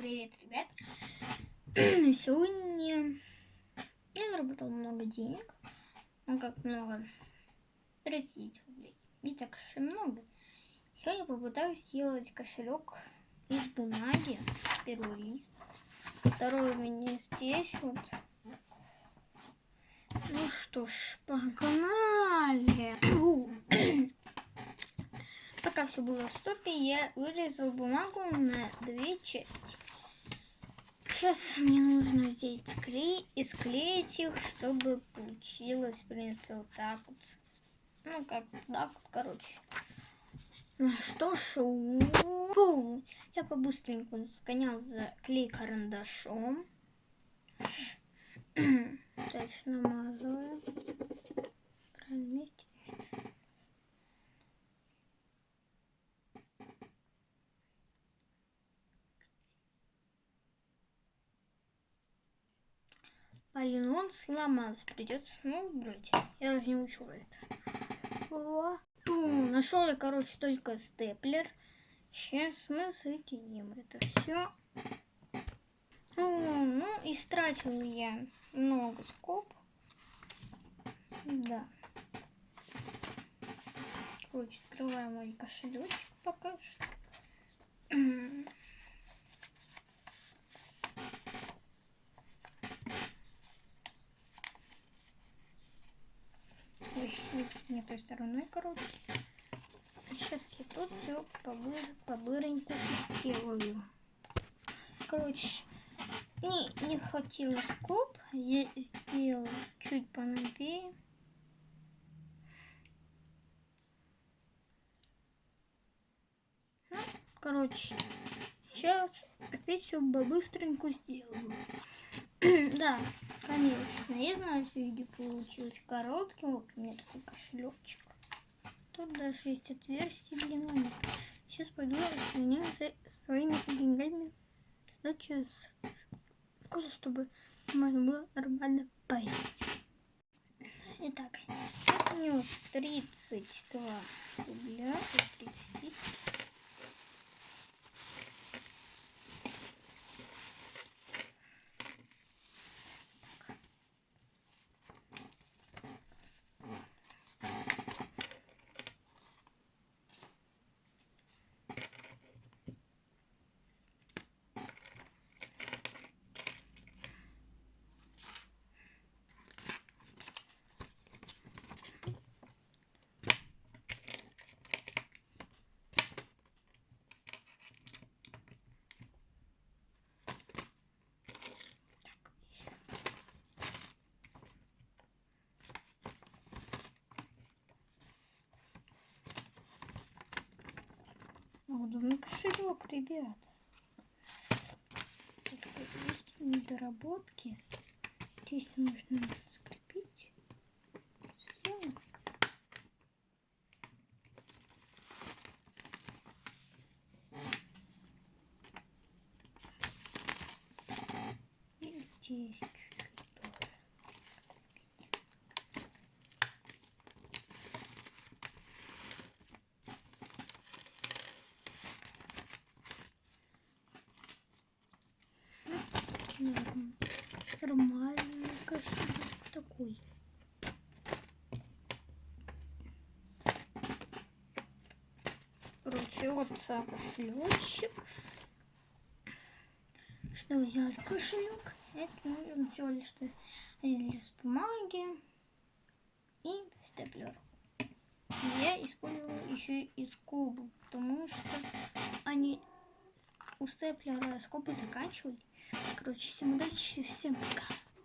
Привет, ребят! Сегодня я заработал много денег. Ну как много? 30 рублей. Не так уж и много. Сегодня попытаюсь сделать кошелек из бумаги. Первый лист. Второй у меня здесь вот. Ну что ж, погнали! Пока все было в стопе, я вырезал бумагу на 2 части. Сейчас мне нужно взять клей и склеить их, чтобы получилось, в принципе, вот так вот. Ну, как так вот, короче. Ну что ж, я по-быстреньку сгонял за клей-карандашом. Дальше намазываю. Правильно месте. Блин, он сломался, придется, брать. Я даже не учу это. Нашел я, короче, только степлер. Сейчас мы соединим это все. Ну, истратил я много скоб. Да. Короче, открываем мой кошелечек пока что. Ой, не той стороной, короче. Сейчас я тут все побыреньку сделаю. Короче, не хватило скоб. Я сделал чуть поновее. Короче, сейчас опять все быстренько сделаю. Да, конечно, я знаю, что видео получилось коротким. Вот у меня такой кошелечек. Тут даже есть отверстие для монет. Сейчас пойду разменяться своими деньгами. Сдачу, чтобы можно было нормально поесть. Итак, это у него 32 рубля. 30. Удобный кошелек, ребят. Есть недоработки. Здесь нужно скрепить. Все. И здесь чуть-чуть тоже. Нормальный кошелек такой. Короче, вот кошелечек. Чтобы сделать кошелек, это нужно всего лишь лист бумаги и степлер. Я использовала еще и скобы, потому что они у степлера скобы заканчивали. Короче, всем удачи, всем пока.